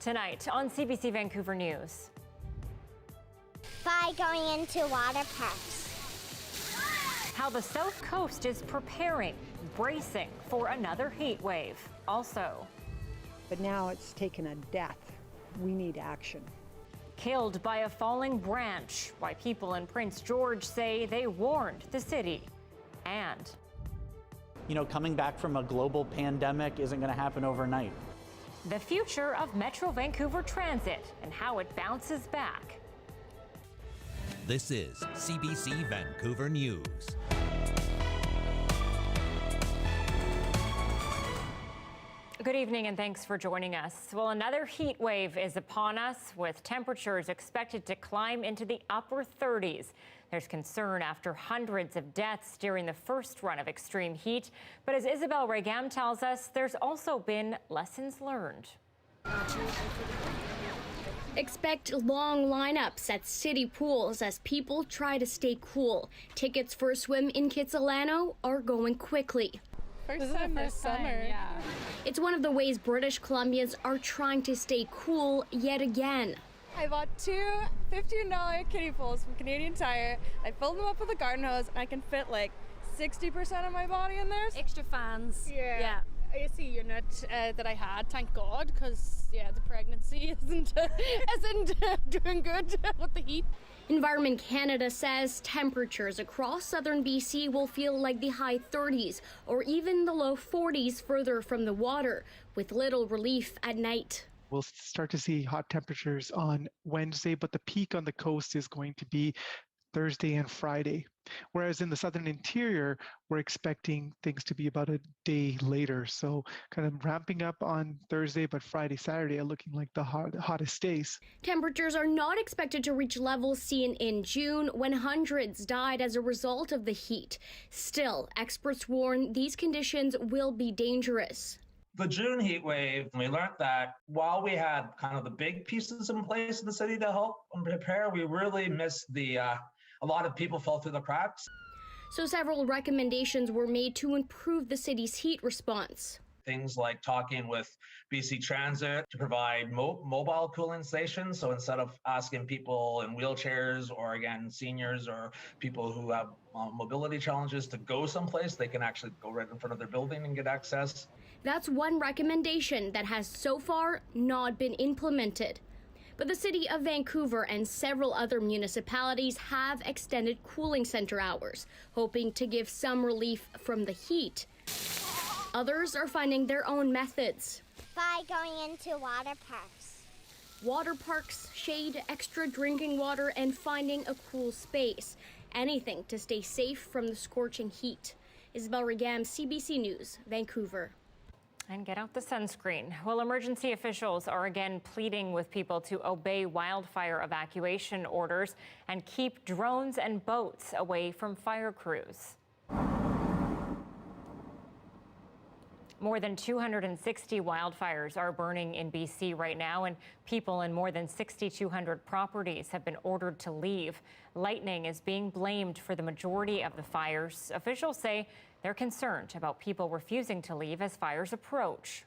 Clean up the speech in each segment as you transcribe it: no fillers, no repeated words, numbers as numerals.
Tonight on CBC Vancouver News. By going into water parks. How the South Coast is preparing, bracing for another heat wave. Also, but now it's taken a death. We need action. Killed by a falling branch. Why people in Prince George say they warned the city. And coming back from a global pandemic isn't going to happen overnight. The future of Metro Vancouver Transit and how it bounces back. This is CBC Vancouver News. Good evening and thanks for joining us. Well, another heat wave is upon us with temperatures expected to climb into the upper 30s. There's concern after hundreds of deaths during the first run of extreme heat. But as Isabel Regam tells us, there's also been lessons learned. Expect long lineups at city pools as people try to stay cool. Tickets for a swim in Kitsilano are going quickly. First summer. Yeah. It's one of the ways British Columbians are trying to stay cool yet again. I bought two $15 kiddie pools from Canadian Tire. I filled them up with a garden hose and I can fit like 60% of my body in there. Extra fans. Yeah. AC unit that I had, thank God, because the pregnancy isn't doing good with the heat. Environment Canada says temperatures across southern BC will feel like the high 30s or even the low 40s further from the water, with little relief at night. We'll start to see hot temperatures on Wednesday, but the peak on the coast is going to be Thursday and Friday. Whereas in the southern interior, we're expecting things to be about a day later. So kind of ramping up on Thursday, but Friday, Saturday are looking like the hottest days. Temperatures are not expected to reach levels seen in June when hundreds died as a result of the heat. Still, experts warn these conditions will be dangerous. The June heat wave, we learned that while we had kind of the big pieces in place in the city to help and prepare, we really missed a lot of people fell through the cracks. So several recommendations were made to improve the city's heat response. Things like talking with BC Transit to provide mobile cooling stations. So instead of asking people in wheelchairs or, again, seniors or people who have mobility challenges to go someplace, they can actually go right in front of their building and get access. That's one recommendation that has so far not been implemented. But the city of Vancouver and several other municipalities have extended cooling center hours, hoping to give some relief from the heat. Others are finding their own methods. By going into water parks. Water parks, shade, extra drinking water, and finding a cool space. Anything to stay safe from the scorching heat. Isabel Regam, CBC News, Vancouver. And get out the sunscreen. Well, emergency officials are again pleading with people to obey wildfire evacuation orders and keep drones and boats away from fire crews. More than 260 wildfires are burning in BC right now, and people in more than 6,200 properties have been ordered to leave. Lightning is being blamed for the majority of the fires. Officials say they're concerned about people refusing to leave as fires approach.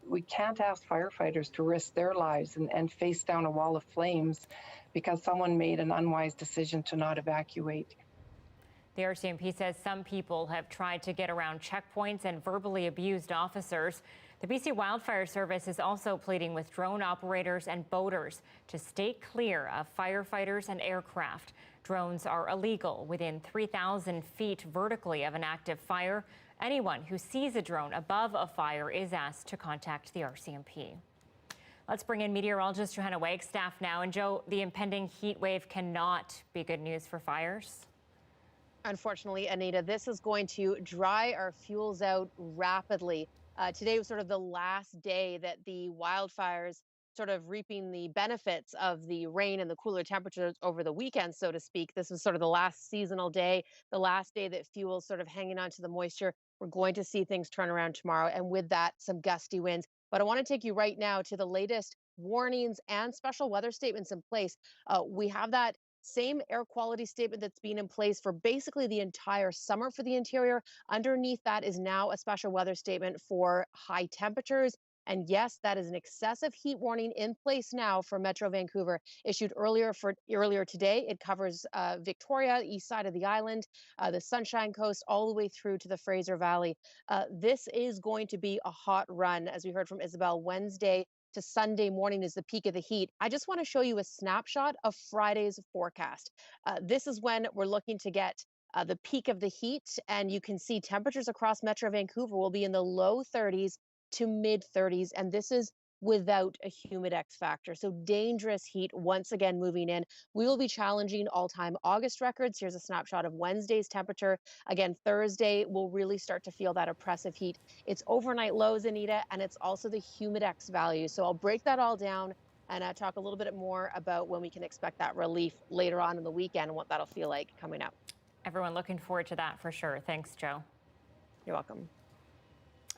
We can't ask firefighters to risk their lives and face down a wall of flames because someone made an unwise decision to not evacuate. The RCMP says some people have tried to get around checkpoints and verbally abused officers. The BC Wildfire Service is also pleading with drone operators and boaters to stay clear of firefighters and aircraft. Drones are illegal within 3,000 feet vertically of an active fire. Anyone who sees a drone above a fire is asked to contact the RCMP. Let's bring in meteorologist Johanna Wagstaffe now. And Joe, the impending heat wave cannot be good news for fires. Unfortunately, Anita, this is going to dry our fuels out rapidly. Today was sort of the last day that the wildfires sort of reaping the benefits of the rain and the cooler temperatures over the weekend, so to speak. This was sort of the last seasonal day, the last day that fuel's sort of hanging on to the moisture. We're going to see things turn around tomorrow, and with that, some gusty winds. But I want to take you right now to the latest warnings and special weather statements in place. We have that same air quality statement that's been in place for basically the entire summer for the interior. Underneath that is now a special weather statement for high temperatures And yes, that is an excessive heat warning in place now for Metro Vancouver, issued earlier today. It covers Victoria, east side of the island, the Sunshine Coast, all the way through to the Fraser Valley. This is going to be a hot run, as we heard from Isabel. Wednesday to Sunday morning is the peak of the heat. I just want to show you a snapshot of Friday's forecast. This is when we're looking to get the peak of the heat, and you can see temperatures across Metro Vancouver will be in the low 30s to mid 30s, and this is without a humid X factor. So dangerous heat once again moving in. We will be challenging all-time August records. Here's a snapshot of Wednesday's temperature. Again, Thursday, we'll really start to feel that oppressive heat. It's overnight lows, Anita, and it's also the humid X value. So I'll break that all down and talk a little bit more about when we can expect that relief later on in the weekend and what that'll feel like coming up. Everyone looking forward to that for sure. Thanks, Joe. You're welcome.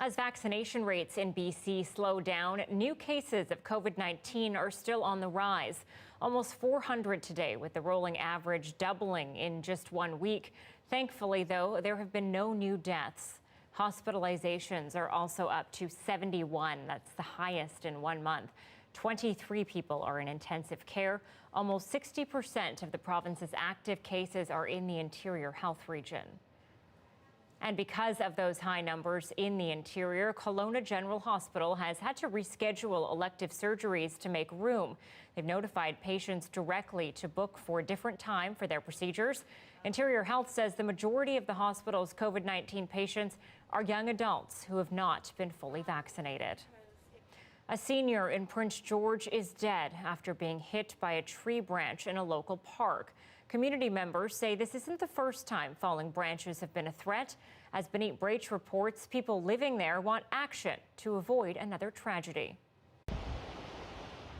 As vaccination rates in BC slow down, new cases of COVID-19 are still on the rise. Almost 400 today, with the rolling average doubling in just 1 week. Thankfully, though, there have been no new deaths. Hospitalizations are also up to 71. That's the highest in 1 month. 23 people are in intensive care. Almost 60% of the province's active cases are in the Interior Health region. And because of those high numbers in the interior, Kelowna General Hospital has had to reschedule elective surgeries to make room. They've notified patients directly to book for a different time for their procedures. Interior Health says the majority of the hospital's COVID-19 patients are young adults who have not been fully vaccinated. A senior in Prince George is dead after being hit by a tree branch in a local park. Community members say this isn't the first time falling branches have been a threat. As Benit Braich reports, people living there want action to avoid another tragedy.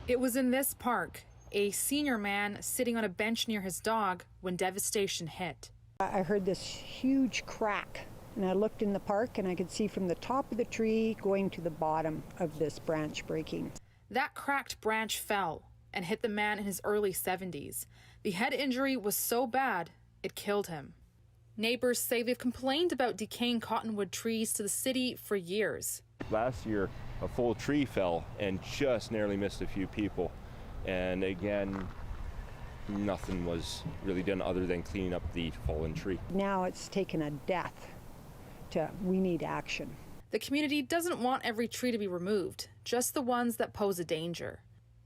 It was in this park, a senior man sitting on a bench near his dog when devastation hit. I heard this huge crack, and I looked in the park and I could see from the top of the tree going to the bottom of this branch breaking. That cracked branch fell and hit the man in his early 70s. The head injury was so bad, it killed him. Neighbors say they've complained about decaying cottonwood trees to the city for years. Last year, a full tree fell and just narrowly missed a few people. And again, nothing was really done other than cleaning up the fallen tree. Now it's taken a death we need action. The community doesn't want every tree to be removed, just the ones that pose a danger.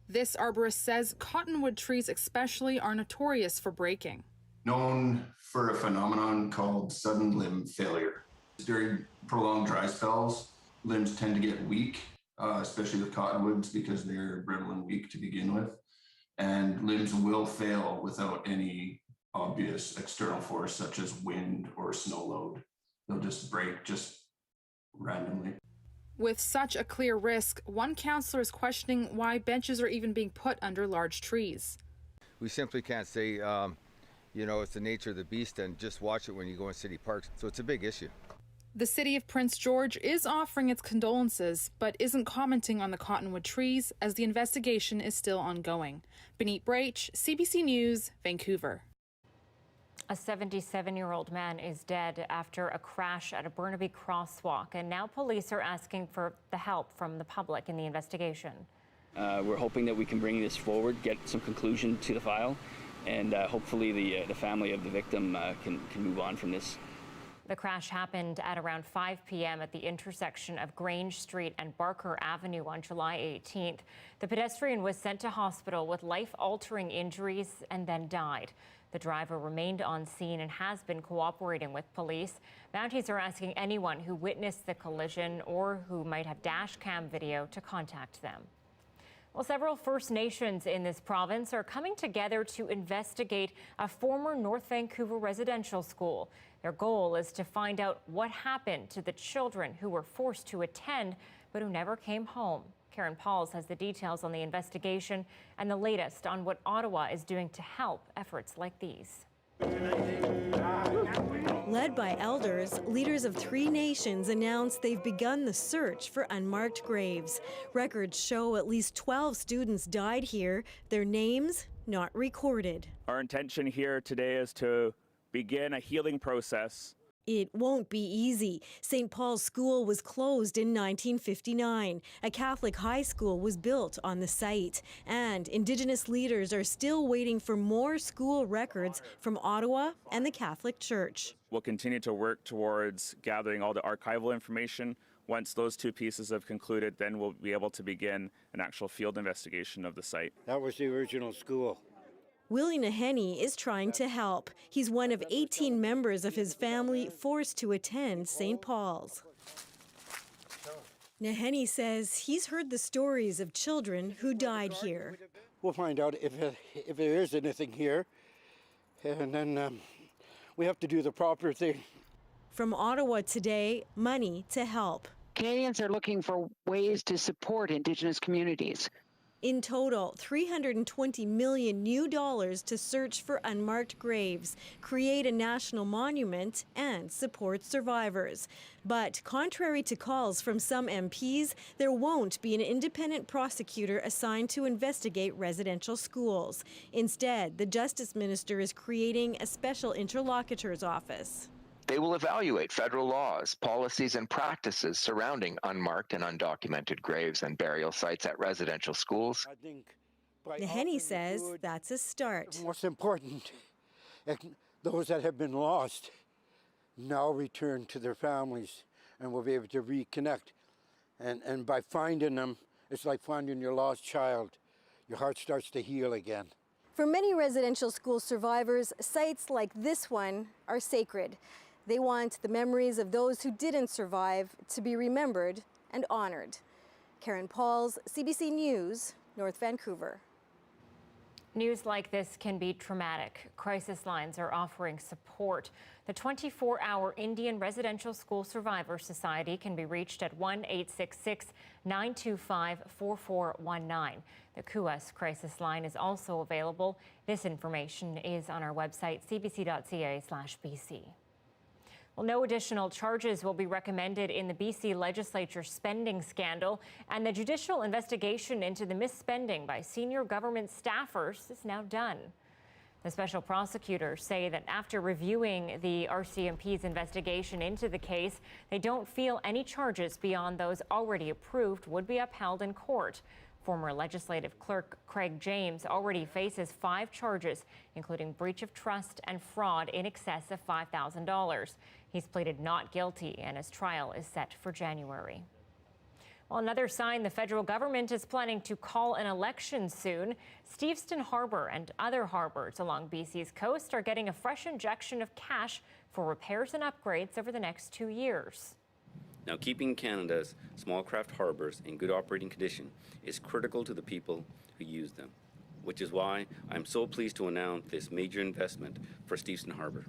This arborist says cottonwood trees especially are notorious for breaking. Known for a phenomenon called sudden limb failure. During prolonged dry spells, limbs tend to get weak, especially with cottonwoods because they're brittle and weak to begin with. And limbs will fail without any obvious external force such as wind or snow load. They'll just break just randomly. With such a clear risk, one councillor is questioning why benches are even being put under large trees. We simply can't say, it's the nature of the beast and just watch it when you go in city parks. So it's a big issue. The city of Prince George is offering its condolences, but isn't commenting on the cottonwood trees as the investigation is still ongoing. Benit Braich, CBC News, Vancouver. A 77-year-old man is dead after a crash at a Burnaby crosswalk, and now police are asking for the help from the public in the investigation. We're hoping that we can bring this forward, get some conclusion to the file, and hopefully the family of the victim can move on from this. The crash happened at around 5 p.m. at the intersection of Grange Street and Barker Avenue on July 18th. The pedestrian was sent to hospital with life-altering injuries and then died. The driver remained on scene and has been cooperating with police. Mounties are asking anyone who witnessed the collision or who might have dash cam video to contact them. Well, several First Nations in this province are coming together to investigate a former North Vancouver residential school. Their goal is to find out what happened to the children who were forced to attend but who never came home. Karen Pauls has the details on the investigation and the latest on what Ottawa is doing to help efforts like these. Led by elders, leaders of 3 nations announced they've begun the search for unmarked graves. Records show at least 12 students died here, their names not recorded. Our intention here today is to begin a healing process It won't be easy. St. Paul's School was closed in 1959. A Catholic high school was built on the site. And Indigenous leaders are still waiting for more school records from Ottawa and the Catholic Church. We'll continue to work towards gathering all the archival information. Once those two pieces have concluded, then we'll be able to begin an actual field investigation of the site. That was the original school. Willie Naheny is trying to help. He's one of 18 members of his family forced to attend St. Paul's. Naheny says he's heard the stories of children who died here. We'll find out if there is anything here, and then we have to do the proper thing. From Ottawa today, money to help. Canadians are looking for ways to support Indigenous communities. In total, $320 million new dollars to search for unmarked graves, create a national monument, and support survivors. But contrary to calls from some MPs, there won't be an independent prosecutor assigned to investigate residential schools. Instead, the Justice Minister is creating a special interlocutor's office. They will evaluate federal laws, policies, and practices surrounding unmarked and undocumented graves and burial sites at residential schools. Naheny says that's a start. What's important, those that have been lost now return to their families and will be able to reconnect. And by finding them, it's like finding your lost child. Your heart starts to heal again. For many residential school survivors, sites like this one are sacred. They want the memories of those who didn't survive to be remembered and honored. Karen Pauls, CBC News, North Vancouver. News like this can be traumatic. Crisis lines are offering support. The 24-hour Indian Residential School Survivor Society can be reached at 1-866-925-4419. The CUAS crisis line is also available. This information is on our website, cbc.ca/BC. Well, no additional charges will be recommended in the BC legislature spending scandal, and the judicial investigation into the misspending by senior government staffers is now done. The special prosecutors say that after reviewing the RCMP's investigation into the case, they don't feel any charges beyond those already approved would be upheld in court. Former legislative clerk Craig James already faces 5 charges, including breach of trust and fraud in excess of $5,000. He's pleaded not guilty, and his trial is set for January. Well, another sign the federal government is planning to call an election soon. Steveston Harbour and other harbours along BC's coast are getting a fresh injection of cash for repairs and upgrades over the next 2 years. Now, keeping Canada's small craft harbours in good operating condition is critical to the people who use them, which is why I'm so pleased to announce this major investment for Steveston Harbour.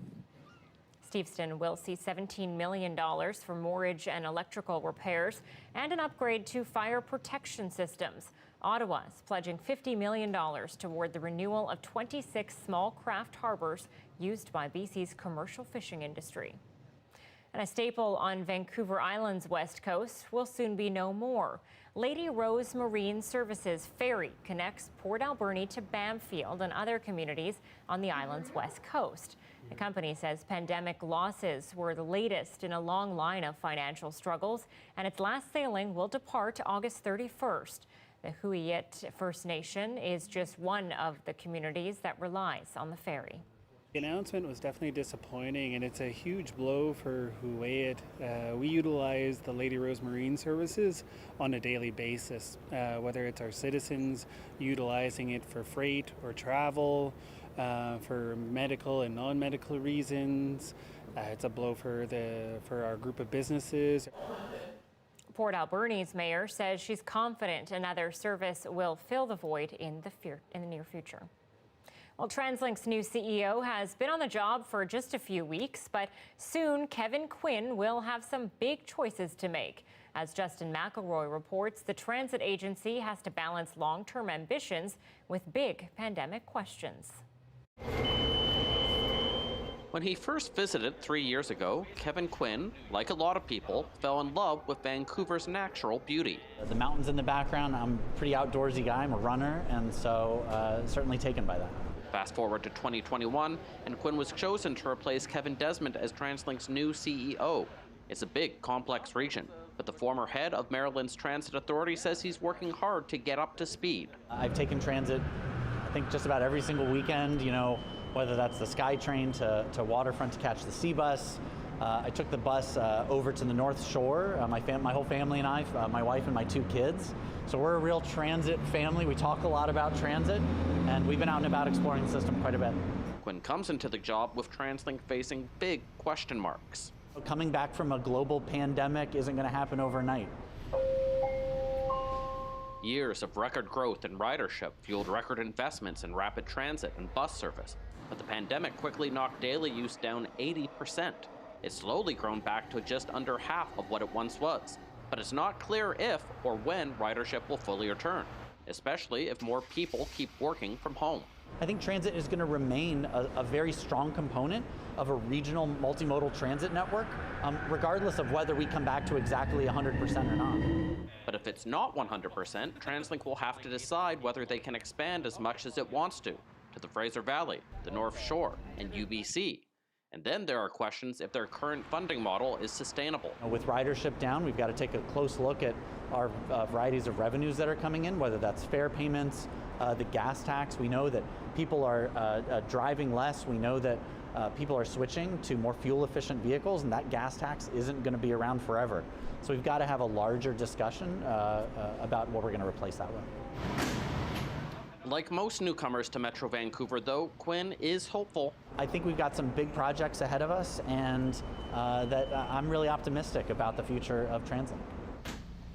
Steveston will see $17 million for moorage and electrical repairs and an upgrade to fire protection systems. Ottawa is pledging $50 million toward the renewal of 26 small craft harbours used by BC's commercial fishing industry. And a staple on Vancouver Island's west coast will soon be no more. Lady Rose Marine Services ferry connects Port Alberni to Bamfield and other communities on the island's west coast. The company says pandemic losses were the latest in a long line of financial struggles, and its last sailing will depart August 31st. The Huiyet First Nation is just one of the communities that relies on the ferry. The announcement was definitely disappointing, and it's a huge blow for Huiyet. We utilize the Lady Rose Marine Services on a daily basis, whether it's our citizens utilizing it for freight or travel, for medical and non-medical reasons. It's a blow for our group of businesses. Port Alberni's mayor says she's confident another service will fill the void in the near future. Well, TransLink's new CEO has been on the job for just a few weeks, but soon Kevin Quinn will have some big choices to make. As Justin McElroy reports, the transit agency has to balance long-term ambitions with big pandemic questions. When he first visited 3 years ago, Kevin Quinn, like a lot of people, fell in love with Vancouver's natural beauty. The mountains in the background, I'm a pretty outdoorsy guy, I'm a runner, and so certainly taken by that. Fast forward to 2021, and Quinn was chosen to replace Kevin Desmond as TransLink's new CEO. It's a big, complex region, but the former head of Maryland's Transit Authority says he's working hard to get up to speed. I've taken transit, I think, just about every single weekend, whether that's the SkyTrain to Waterfront to catch the C bus. I took the bus over to the North Shore, my whole family and I, my wife and my 2 kids. So we're a real transit family. We talk a lot about transit, and we've been out and about exploring the system quite a bit. Quinn comes into the job with TransLink facing big question marks. Coming back from a global pandemic isn't going to happen overnight. Years of record growth in ridership fueled record investments in rapid transit and bus service. But the pandemic quickly knocked daily use down 80%. It's slowly grown back to just under half of what it once was. But it's not clear if or when ridership will fully return, especially if more people keep working from home. I think transit is going to remain a very strong component of a regional multimodal transit network, regardless of whether we come back to exactly 100% or not. But if it's not 100%, TransLink will have to decide whether they can expand as much as it wants to the Fraser Valley, the North Shore, and UBC. And then there are questions if their current funding model is sustainable. With ridership down, we've got to take a close look at our varieties of revenues that are coming in, whether that's fare payments, the gas tax. We know that people are driving less. We know that people are switching to more fuel-efficient vehicles, and that gas tax isn't going to be around forever. So we've got to have a larger discussion about what we're going to replace that with. Like most newcomers to Metro Vancouver, though, Quinn is hopeful. I think we've got some big projects ahead of us, and that I'm really optimistic about the future of transit.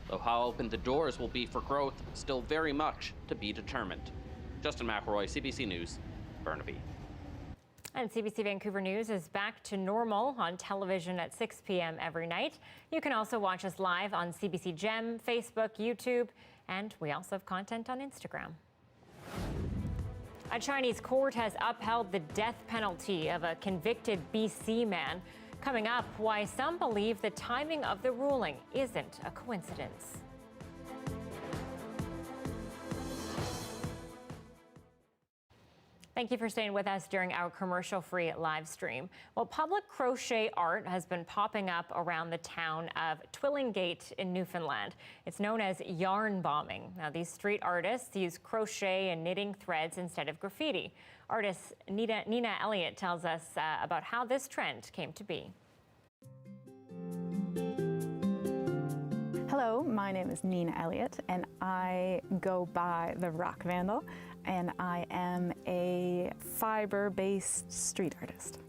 Though how open the doors will be for growth, still very much to be determined. Justin McElroy, CBC News, Burnaby. And CBC Vancouver News is back to normal on television at 6 p.m. every night. You can also watch us live on CBC Gem, Facebook, YouTube, and we also have content on Instagram. A Chinese court has upheld the death penalty of a convicted BC man. Coming up, why some believe the timing of the ruling isn't a coincidence. Thank you for staying with us during our commercial-free live stream. Well, public crochet art has been popping up around the town of Twillingate in Newfoundland. It's known as yarn bombing. Now, these street artists use crochet and knitting threads instead of graffiti. Artist Nina Elliott tells us about how this trend came to be. Hello, my name is Nina Elliott, and I go by the Rock Vandal, and I am a fiber-based street artist.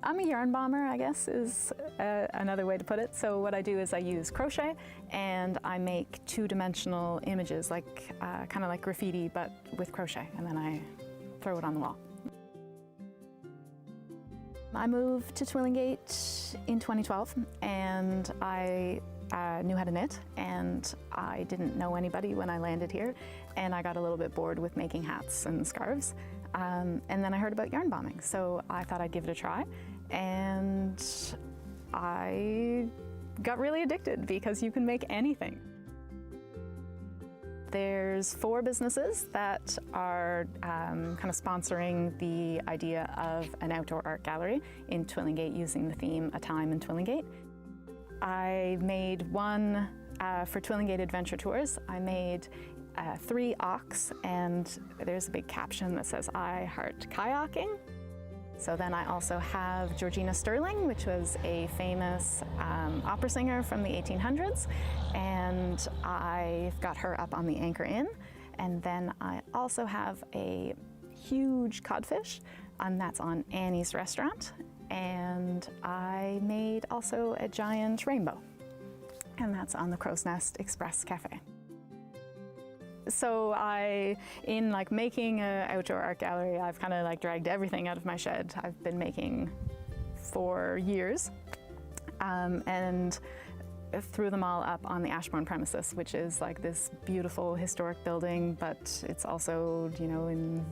I'm a yarn bomber, I guess, is another way to put it. So what I do is I use crochet, and I make two-dimensional images, like kind of like graffiti, but with crochet, and then I throw it on the wall. I moved to Twillingate in 2012, and I knew how to knit, and I didn't know anybody when I landed here, and I got a little bit bored with making hats and scarves, and then I heard about yarn bombing, so I thought I'd give it a try, and I got really addicted because you can make anything. There's 4 businesses that are kind of sponsoring the idea of an outdoor art gallery in Twillingate using the theme A Time in Twillingate. I made one for Twillingate Adventure Tours. I made 3 ox, and there's a big caption that says, "I heart kayaking." So then I also have Georgina Sterling, which was a famous opera singer from the 1800s, and I've got her up on the Anchor Inn. And then I also have a huge codfish, and that's on Annie's Restaurant. And I made also a giant rainbow, and that's on the Crow's Nest Express Cafe. So in like making an outdoor art gallery, I've kind of like dragged everything out of my shed. I've been making for years, and threw them all up on the Ashbourne premises, which is like this beautiful historic building, but it's also, you know, in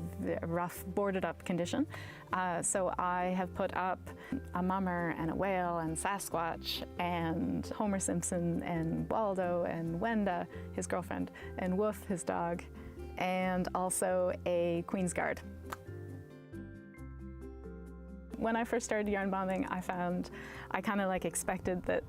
rough boarded up condition. So I have put up a mummer and a whale and Sasquatch and Homer Simpson and Waldo and Wenda, his girlfriend, and Woof, his dog, and also a Queen's Guard. When I first started yarn bombing, I kind of like expected that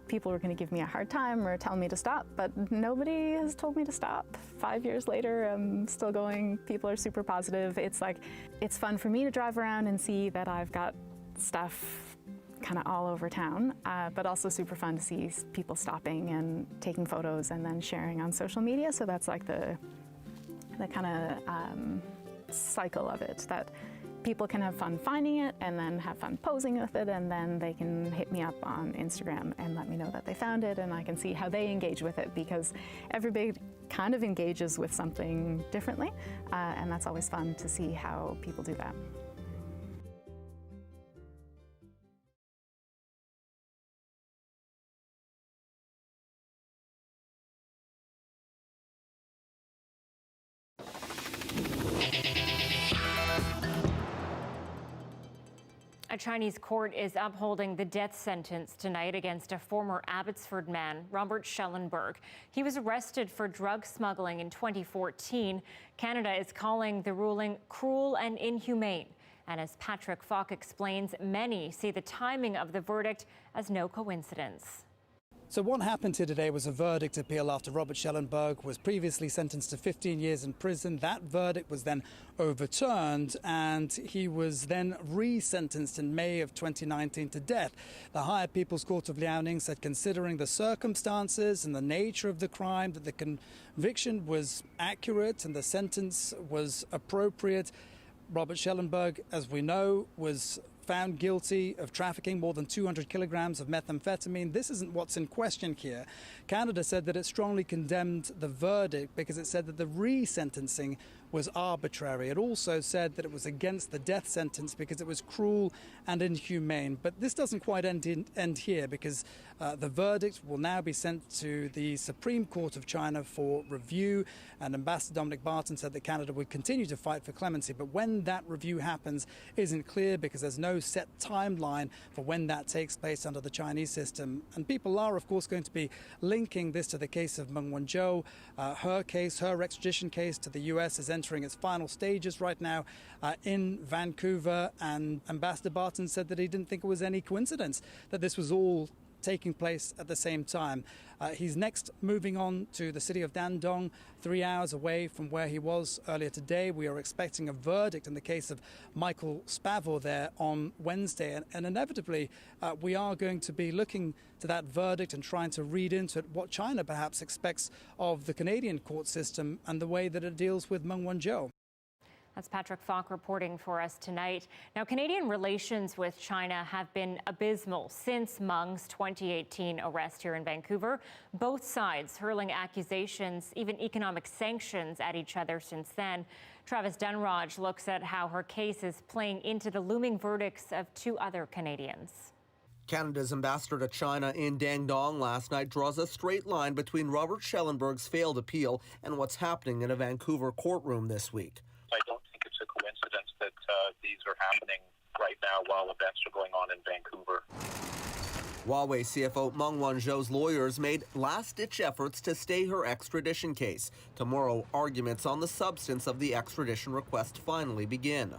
people were going to give me a hard time or tell me to stop, but nobody has told me to stop. 5 years later, I'm still going. People are super positive. It's like, it's fun for me to drive around and see that I've got stuff kind of all over town, but also super fun to see people stopping and taking photos and then sharing on social media. So that's like the kind of cycle of it, that people can have fun finding it and then have fun posing with it, and then they can hit me up on Instagram and let me know that they found it, and I can see how they engage with it, because everybody kind of engages with something differently, and that's always fun to see how people do that. A Chinese court is upholding the death sentence tonight against a former Abbotsford man, Robert Schellenberg. He was arrested for drug smuggling in 2014. Canada is calling the ruling cruel and inhumane. And as Patrick Falk explains, many see the timing of the verdict as no coincidence. So what happened here today was a verdict appeal after Robert Schellenberg was previously sentenced to 15 years in prison. That verdict was then overturned and he was then re-sentenced in May of 2019 to death. The Higher People's Court of Liaoning said, considering the circumstances and the nature of the crime, that the conviction was accurate and the sentence was appropriate. Robert Schellenberg, as we know, was found guilty of trafficking more than 200 kilograms of methamphetamine. This isn't what's in question here. Canada said that it strongly condemned the verdict because it said that the re-sentencing was arbitrary. It also said that it was against the death sentence because it was cruel and inhumane. But this doesn't quite end here, because the verdict will now be sent to the Supreme Court of China for review. And Ambassador Dominic Barton said that Canada would continue to fight for clemency. But when that review happens isn't clear, because there's no set timeline for when that takes place under the Chinese system. And people are, of course, going to be linking this to the case of Meng Wanzhou. Her case, her extradition case to the US, is entering its final stages right now in Vancouver. And Ambassador Barton said that he didn't think it was any coincidence that this was all taking place at the same time. He's next moving on to the city of Dandong, 3 hours away from where he was earlier today. We are expecting a verdict in the case of Michael Spavor there on Wednesday. And inevitably, we are going to be looking to that verdict and trying to read into it what China perhaps expects of the Canadian court system and the way that it deals with Meng Wanzhou. That's Patrick Falk reporting for us tonight. Now, Canadian relations with China have been abysmal since Meng's 2018 arrest here in Vancouver. Both sides hurling accusations, even economic sanctions at each other since then. Travis Dunraj looks at how her case is playing into the looming verdicts of two other Canadians. Canada's ambassador to China in Dandong last night draws a straight line between Robert Schellenberg's failed appeal and what's happening in a Vancouver courtroom this week. I don't think it's a coincidence that these are happening right now while events are going on in Vancouver. Huawei CFO Meng Wanzhou's lawyers made last-ditch efforts to stay her extradition case. Tomorrow, arguments on the substance of the extradition request finally begin.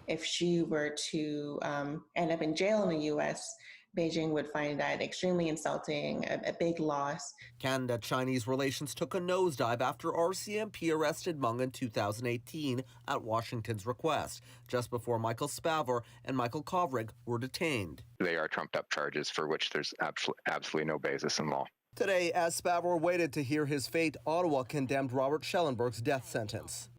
If she were to end up in jail in the U.S., Beijing would find that extremely insulting, a big loss. Canada-Chinese relations took a nosedive after RCMP arrested Meng in 2018 at Washington's request, just before Michael Spavor and Michael Kovrig were detained. They are trumped-up charges for which there's absolutely no basis in law. Today, as Spavor waited to hear his fate, Ottawa condemned Robert Schellenberg's death sentence.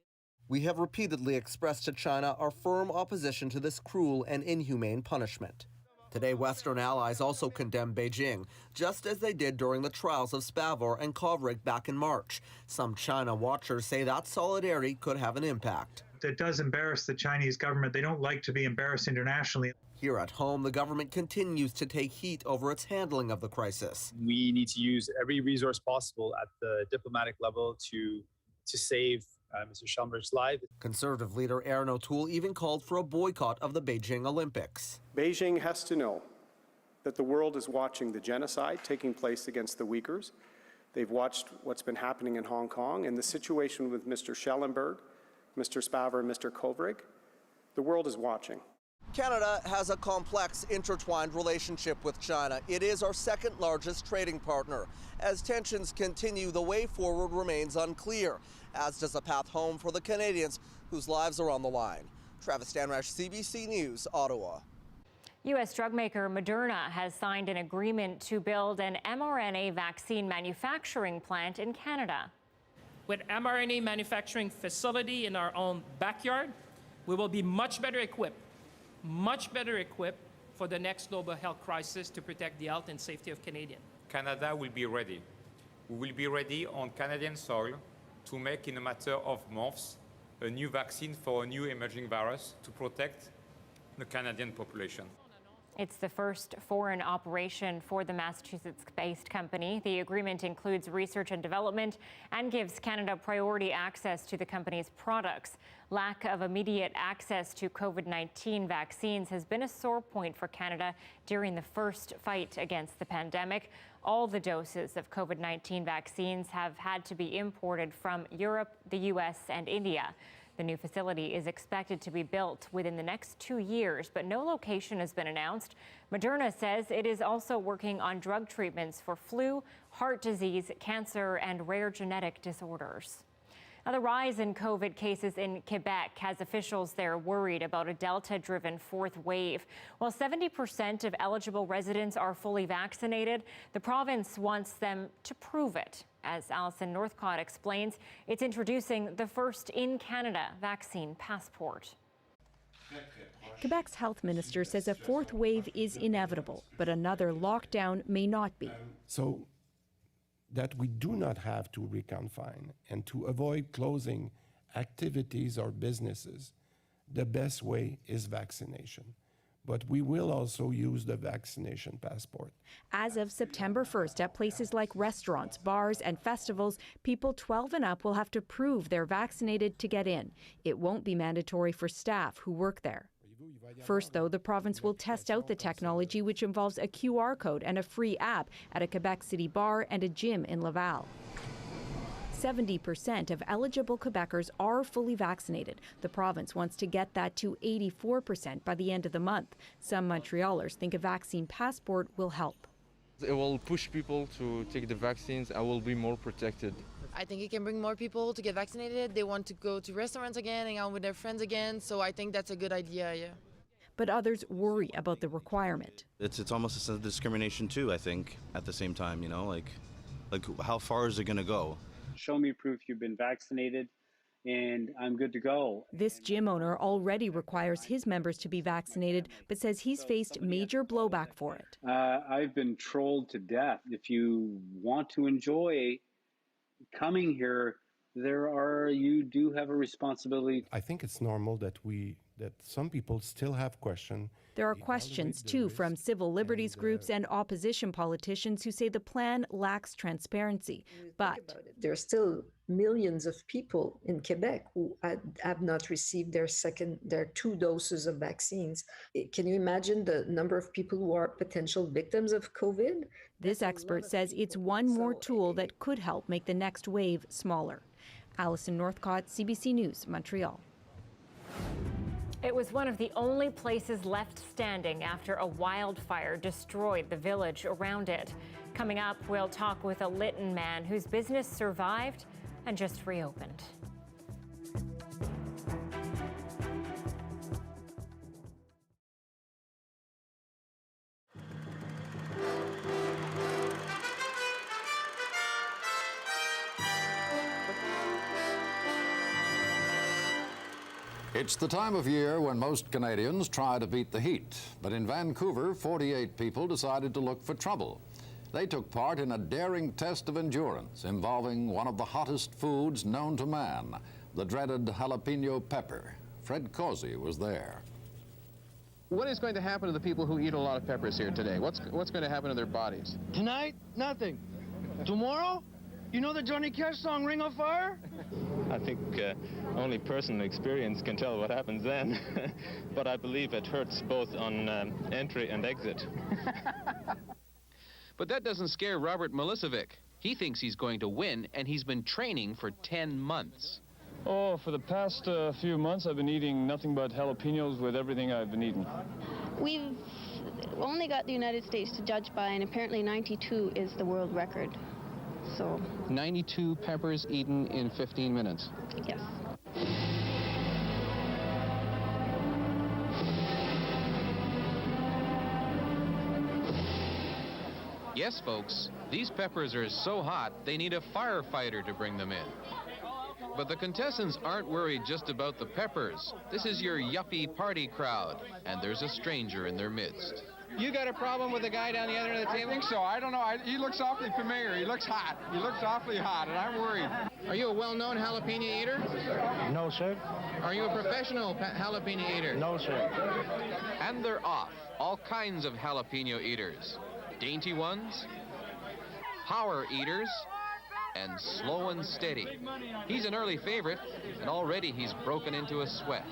We have repeatedly expressed to China our firm opposition to this cruel and inhumane punishment. Today, Western allies also condemned Beijing, just as they did during the trials of Spavor and Kovrig back in March. Some China watchers say that solidarity could have an impact. that does embarrass the Chinese government. They don't like to be embarrassed internationally. Here at home, the government continues to take heat over its handling of the crisis. We need to use every resource possible at the diplomatic level to save Mr. Schellenberg's life. Conservative leader Aaron O'Toole even called for a boycott of the Beijing Olympics. Beijing has to know that the world is watching the genocide taking place against the Uyghurs. They've watched what's been happening in Hong Kong and the situation with Mr. Schellenberg, Mr. Spavor, and Mr. Kovrig. The world is watching. Canada has a complex, intertwined relationship with China. It is our second largest trading partner. As tensions continue, the way forward remains unclear, as does a path home for the Canadians whose lives are on the line. Travis Stanrash, CBC News, Ottawa. U.S. drug maker Moderna has signed an agreement to build an mRNA vaccine manufacturing plant in Canada. With mRNA manufacturing facility in our own backyard, we will be much better equipped for the next global health crisis to protect the health and safety of Canadians. Canada will be ready. We will be ready on Canadian soil to make, in a matter of months, a new vaccine for a new emerging virus to protect the Canadian population. It's the first foreign operation for the Massachusetts-based company. The agreement includes research and development and gives Canada priority access to the company's products. Lack of immediate access to COVID-19 vaccines has been a sore point for Canada during the first fight against the pandemic. All the doses of COVID-19 vaccines have had to be imported from Europe, the U.S., and India. The new facility is expected to be built within the next 2 years, but no location has been announced. Moderna says it is also working on drug treatments for flu, heart disease, cancer, and rare genetic disorders. Now, the rise in COVID cases in Quebec has officials there worried about a Delta-driven fourth wave. While 70% of eligible residents are fully vaccinated, the province wants them to prove it. As Alison Northcott explains, it's introducing the first in Canada vaccine passport. Quebec's health minister says a fourth wave is inevitable, but another lockdown may not be. So that we do not have to reconfine and to avoid closing activities or businesses, the best way is vaccination. But we will also use the vaccination passport. As of September 1st, at places like restaurants, bars, and festivals, people 12 and up will have to prove they're vaccinated to get in. It won't be mandatory for staff who work there. First, though, the province will test out the technology, which involves a QR code and a free app at a Quebec City bar and a gym in Laval. 70% of eligible Quebecers are fully vaccinated. The province wants to get that to 84% by the end of the month. Some Montrealers think a vaccine passport will help. It will push people to take the vaccines and will be more protected. I think it can bring more people to get vaccinated. They want to go to restaurants again, hang out with their friends again, so I think that's a good idea, yeah. But others worry about the requirement. It's almost a sense of discrimination too, I think, at the same time, you know, like how far is it going to go? Show me proof you've been vaccinated and I'm good to go. This gym owner already requires his members to be vaccinated, but says he's faced major blowback for it. I've been trolled to death. If you want to enjoy coming here, you do have a responsibility. I think it's normal that some people still have questions. There are questions, too, from civil liberties groups and opposition politicians who say the plan lacks transparency. But there are still millions of people in Quebec who have not received their 2 doses of vaccines. Can you imagine the number of people who are potential victims of COVID? This expert says it's one more tool that could help make the next wave smaller. Alison Northcott, CBC News, Montreal. It was one of the only places left standing after a wildfire destroyed the village around it. Coming up, we'll talk with a Lytton man whose business survived and just reopened. It's the time of year when most Canadians try to beat the heat. But in Vancouver, 48 people decided to look for trouble. They took part in a daring test of endurance involving one of the hottest foods known to man, the dreaded jalapeno pepper. Fred Causey was there. What is going to happen to the people who eat a lot of peppers here today? What's going to happen to their bodies? Tonight, nothing. Tomorrow, you know the Johnny Cash song, Ring of Fire? I think only personal experience can tell what happens then. But I believe it hurts both on entry and exit. But that doesn't scare Robert Milicevic. He thinks he's going to win, and he's been training for 10 months. Oh, for the past few months, I've been eating nothing but jalapenos with everything I've been eating. We've only got the United States to judge by, and apparently 92 is the world record. So 92 peppers eaten in 15 minutes. Yes. Yes, folks, these peppers are so hot, they need a firefighter to bring them in. But the contestants aren't worried just about the peppers. This is your yuppie party crowd, and there's a stranger in their midst. You got a problem with the guy down the other end of the table? I think so. I don't know. He looks awfully familiar. He looks hot. He looks awfully hot, and I'm worried. Are you a well-known jalapeno eater? No, sir. Are you a professional jalapeno eater? No, sir. And they're off. All kinds of jalapeno eaters. Dainty ones, power eaters, and slow and steady. He's an early favorite, and already he's broken into a sweat.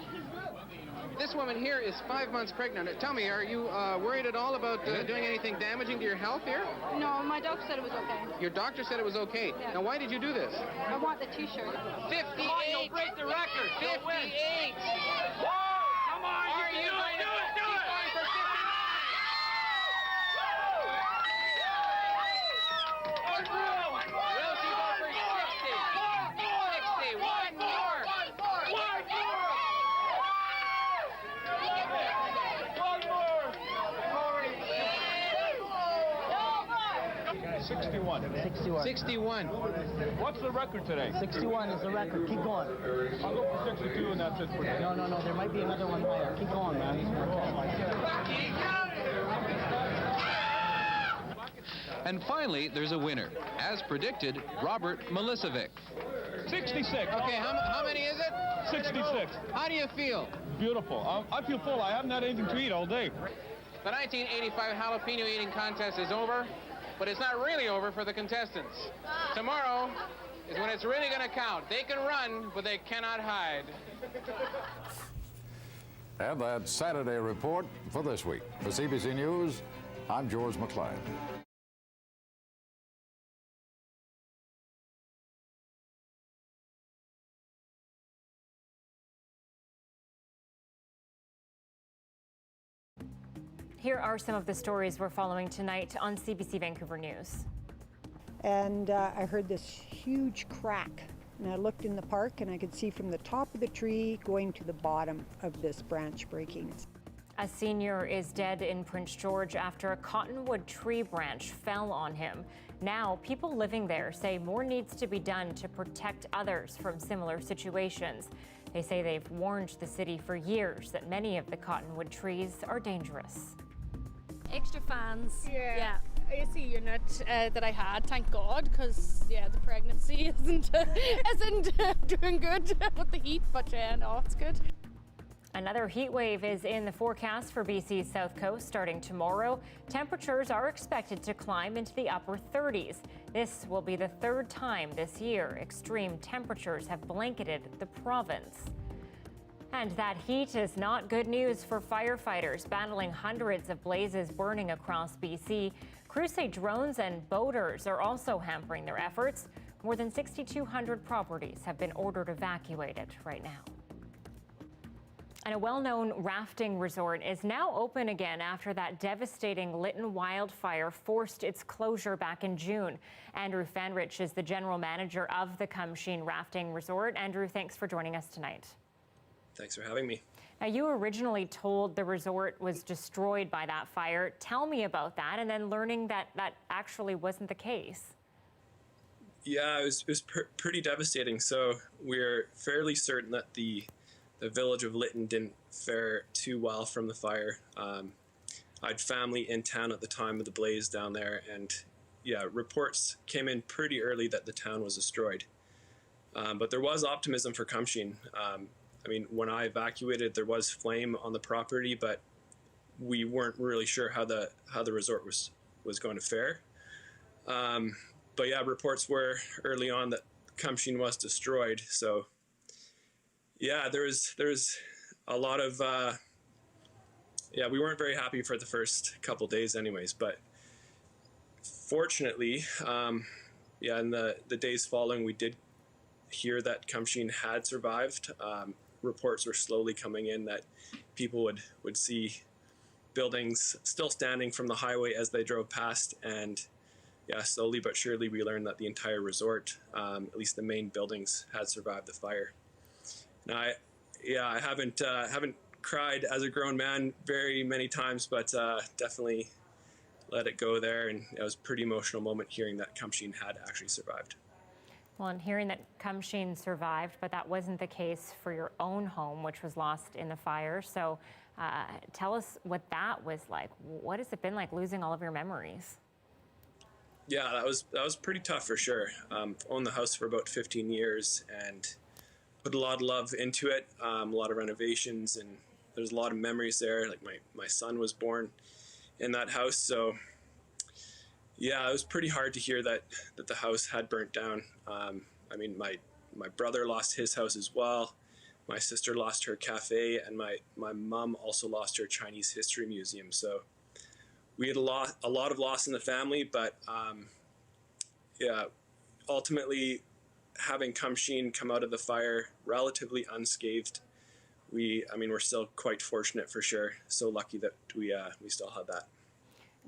This woman here is 5 months pregnant. Tell me, are you worried at all about doing anything damaging to your health here? No, my doctor said it was okay. Your doctor said it was okay. Yeah. Now, why did you do this? I want the T-shirt. 58! You'll break the record. 58! Whoa! Come on, are you going to keep going for 59? Will she go for 60? 60! One more! One more! 61. 61. What's the record today? 61 is the record. Keep going. I'll go for 62, and that's it for today. No. There might be another one higher. Keep going, man. And finally, there's a winner. As predicted, Robert Milicevic. 66. Okay, how many is it? 66. How do you feel? Beautiful. I feel full. I haven't had anything to eat all day. The 1985 jalapeno eating contest is over, but it's not really over for the contestants. Tomorrow is when it's really going to count. They can run, but they cannot hide. And that's Saturday Report for this week. For CBC News, I'm George McLeod. Here are some of the stories we're following tonight on CBC Vancouver News. And I heard this huge crack. And I looked in the park and I could see from the top of the tree going to the bottom of this branch breaking. A senior is dead in Prince George after a cottonwood tree branch fell on him. Now, people living there say more needs to be done to protect others from similar situations. They say they've warned the city for years that many of the cottonwood trees are dangerous. Extra fans. Yeah. AC unit that I had, thank God, because the pregnancy isn't doing good with the heat, but no, it's good. Another heat wave is in the forecast for BC's south coast starting tomorrow. Temperatures are expected to climb into the upper 30s. This will be the third time this year extreme temperatures have blanketed the province. And that heat is not good news for firefighters battling hundreds of blazes burning across BC. Crews say drones and boaters are also hampering their efforts. More than 6,200 properties have been ordered evacuated right now. And a well-known rafting resort is now open again after that devastating Lytton wildfire forced its closure back in June. Andrew Fanrich is the general manager of the Cumsheen Rafting Resort. Andrew, thanks for joining us tonight. Thanks for having me. Now, you originally told the resort was destroyed by that fire. Tell me about that, and then learning that that actually wasn't the case. Yeah, it was pretty devastating. So we're fairly certain that the village of Lytton didn't fare too well from the fire. I had family in town at the time of the blaze down there, and yeah, reports came in pretty early that the town was destroyed. But there was optimism for Kamshin. I mean, when I evacuated, there was flame on the property, but we weren't really sure how the resort was going to fare. But yeah, reports were early on that Kamshin was destroyed. So yeah, there's a lot of yeah, we weren't very happy for the first couple days, anyways. But fortunately, yeah, in the days following, we did hear that Kamshin had survived. Reports were slowly coming in that people would see buildings still standing from the highway as they drove past, and yeah, slowly but surely we learned that the entire resort, at least the main buildings, had survived the fire. Now, I haven't cried as a grown man very many times, but definitely let it go there, and it was a pretty emotional moment hearing that Kamshin had actually survived. Well, and hearing that Kamshin survived, but that wasn't the case for your own home, which was lost in the fire. So tell us what that was like. What has it been like losing all of your memories? Yeah, that was pretty tough for sure. Owned the house for about 15 years and put a lot of love into it, a lot of renovations, and there's a lot of memories there. Like my son was born in that house, so yeah, it was pretty hard to hear that the house had burnt down. I mean, my brother lost his house as well. My sister lost her cafe, and my mom also lost her Chinese history museum. So we had a lot of loss in the family, but yeah, ultimately having Kamshin come out of the fire relatively unscathed, we're still quite fortunate for sure. So lucky that we still had that.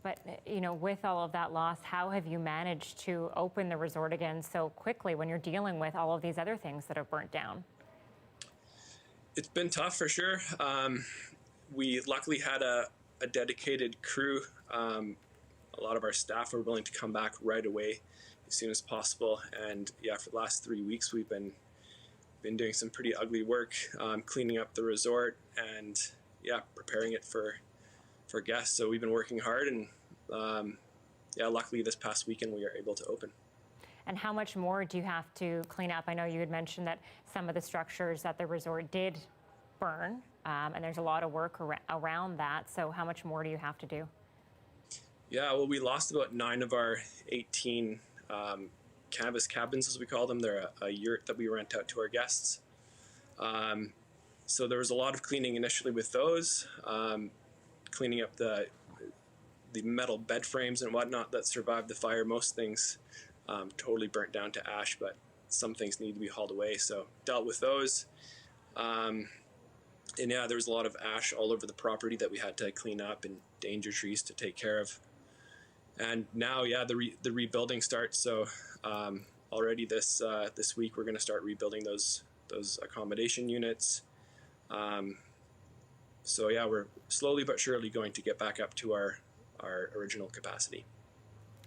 But, you know, with all of that loss, how have you managed to open the resort again so quickly when you're dealing with all of these other things that have burnt down? It's been tough for sure. We luckily had a dedicated crew. A lot of our staff were willing to come back right away as soon as possible. And yeah, for the last 3 weeks, we've been doing some pretty ugly work, cleaning up the resort and yeah, preparing it for guests. So we've been working hard, and yeah, luckily this past weekend we were able to open. And how much more do you have to clean up? I know you had mentioned that some of the structures at the resort did burn, and there's a lot of work around that. So how much more do you have to do? Yeah, well, we lost about 9 of our 18 canvas cabins, as we call them. They're a yurt that we rent out to our guests. So there was a lot of cleaning initially with those. Cleaning up the metal bed frames and whatnot that survived the fire. Most things totally burnt down to ash, but some things need to be hauled away. So dealt with those. And yeah, there was a lot of ash all over the property that we had to clean up and danger trees to take care of. And now, yeah, the rebuilding starts. So already this week we're going to start rebuilding those accommodation units. So yeah, we're slowly but surely going to get back up to our original capacity.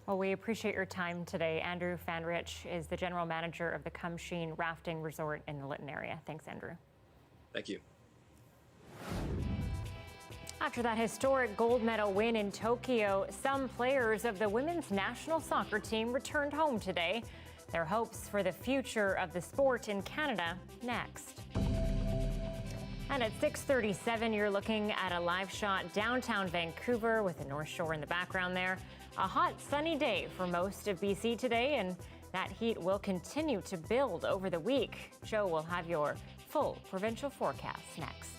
Well, we appreciate your time today. Andrew Fanrich is the general manager of the Kamshin Rafting Resort in the Lytton area. Thanks, Andrew. Thank you. After that historic gold medal win in Tokyo, some players of the women's national soccer team returned home today. Their hopes for the future of the sport in Canada next. And at 6:37, you're looking at a live shot downtown Vancouver with the North Shore in the background there. A hot, sunny day for most of BC today, and that heat will continue to build over the week. Joe will have your full provincial forecast next.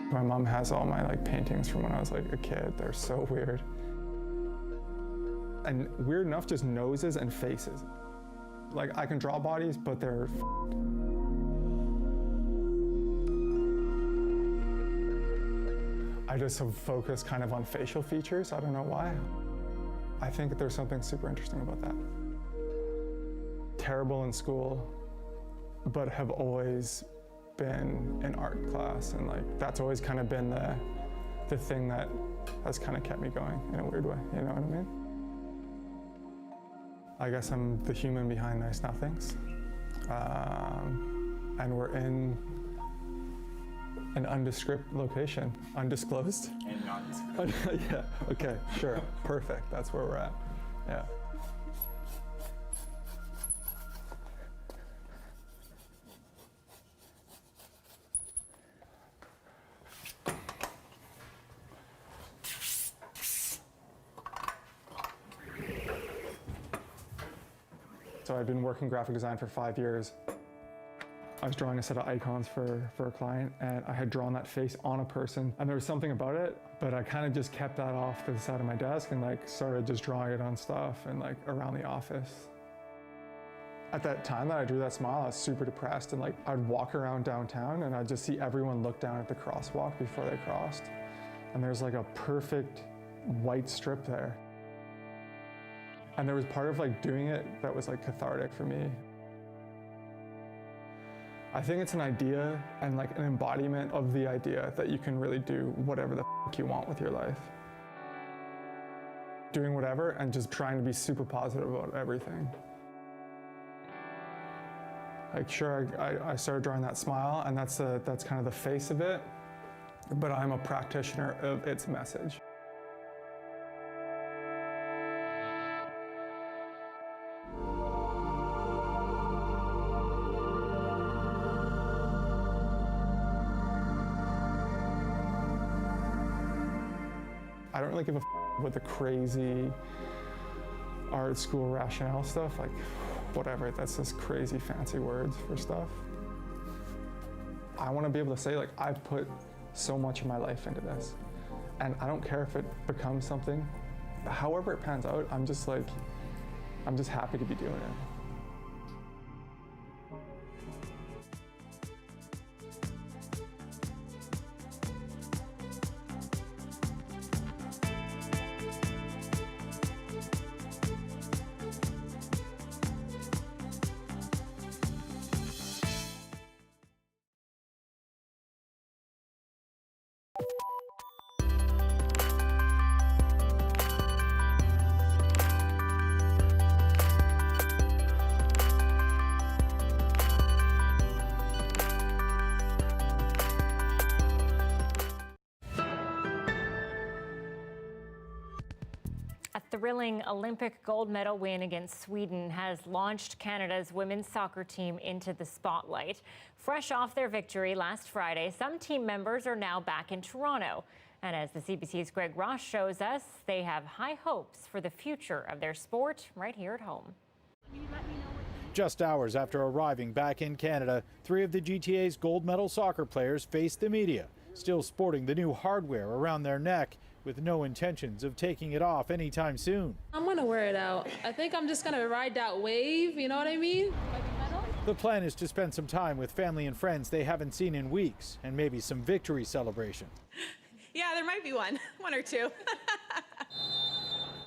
My mom has all my paintings from when I was a kid. They're so weird. And weird enough, just noses and faces. I can draw bodies, but they're I just have focused kind of on facial features. I don't know why. I think there's something super interesting about that. terrible in school, but have always been in art class, and like that's always kind of been the thing that has kind of kept me going in a weird way, you know what I mean? I guess I'm the human behind Nice Nothings, and we're in an undescript location, undisclosed. And nondescript. Yeah, okay, sure, perfect, that's where we're at, yeah. So I'd been working graphic design for 5 years. I was drawing a set of icons for a client, and I had drawn that face on a person, and there was something about it, but I kind of just kept that off to the side of my desk and like started just drawing it on stuff and like around the office. At that time that I drew that smile, I was super depressed, and like I'd walk around downtown and I'd just see everyone look down at the crosswalk before they crossed. And there's like a perfect white strip there. And there was part of like doing it that was like cathartic for me. I think it's an idea and like an embodiment of the idea that you can really do whatever the f you want with your life. Doing whatever and just trying to be super positive about everything. Like sure, I started drawing that smile, and that's kind of the face of it, but I'm a practitioner of its message. I don't really give a f with the crazy art school rationale stuff, like whatever, that's just crazy fancy words for stuff. I want to be able to say like, I've put so much of my life into this, and I don't care if it becomes something. However it pans out, I'm just happy to be doing it. A thrilling Olympic gold medal win against Sweden has launched Canada's women's soccer team into the spotlight. Fresh off their victory last Friday, some team members are now back in Toronto. And as the CBC's Greg Ross shows us, they have high hopes for the future of their sport right here at home. Just hours after arriving back in Canada, 3 of the GTA's gold medal soccer players faced the media, still sporting the new hardware around their neck, with no intentions of taking it off anytime soon. I'm gonna wear it out. I think I'm just gonna ride that wave, you know what I mean? The plan is to spend some time with family and friends they haven't seen in weeks, and maybe some victory celebration. Yeah, there might be one or two.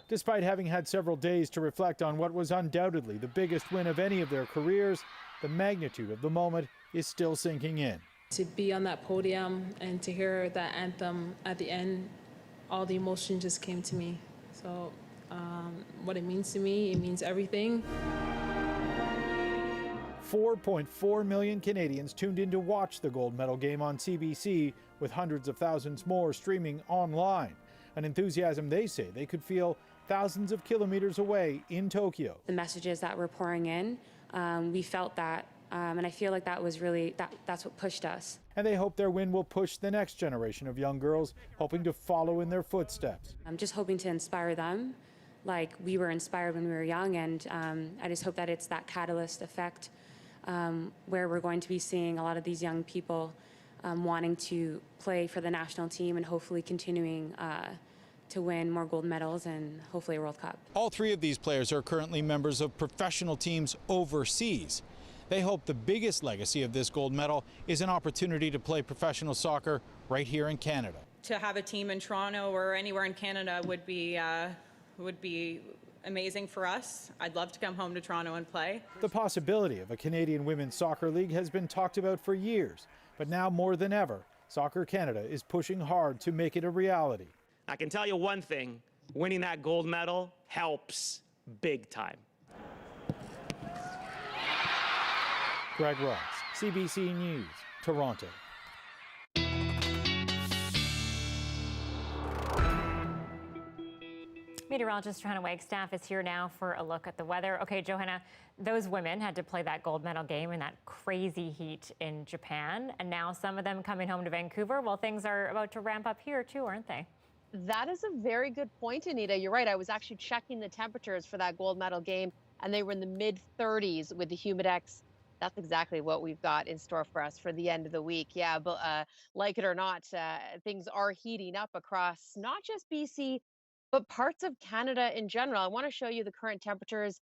Despite having had several days to reflect on what was undoubtedly the biggest win of any of their careers, the magnitude of the moment is still sinking in. To be on that podium and to hear that anthem at the end, all the emotion just came to me. So what it means to me, it means everything. 4.4 million Canadians tuned in to watch the gold medal game on CBC, with hundreds of thousands more streaming online. An enthusiasm they say they could feel thousands of kilometers away in Tokyo. The messages that were pouring in, we felt that, and I feel like that was really, that's what pushed us. And they hope their win will push the next generation of young girls, hoping to follow in their footsteps. I'm just hoping to inspire them like we were inspired when we were young, and I just hope that it's that catalyst effect where we're going to be seeing a lot of these young people wanting to play for the national team and hopefully continuing to win more gold medals and hopefully a World Cup. All 3 of these players are currently members of professional teams overseas. They hope the biggest legacy of this gold medal is an opportunity to play professional soccer right here in Canada. To have a team in Toronto or anywhere in Canada would be amazing for us. I'd love to come home to Toronto and play. The possibility of a Canadian Women's Soccer League has been talked about for years, but now more than ever, Soccer Canada is pushing hard to make it a reality. I can tell you one thing, winning that gold medal helps big time. Greg Ross, CBC News, Toronto. Meteorologist Johanna Wagstaffe is here now for a look at the weather. Okay, Johanna, those women had to play that gold medal game in that crazy heat in Japan, and now some of them coming home to Vancouver. Well, things are about to ramp up here too, aren't they? That is a very good point, Anita. You're right. I was actually checking the temperatures for that gold medal game, and they were in the mid-30s with the humidex. That's exactly what we've got in store for us for the end of the week. Yeah, but like it or not, things are heating up across not just BC, but parts of Canada in general. I want to show you the current temperatures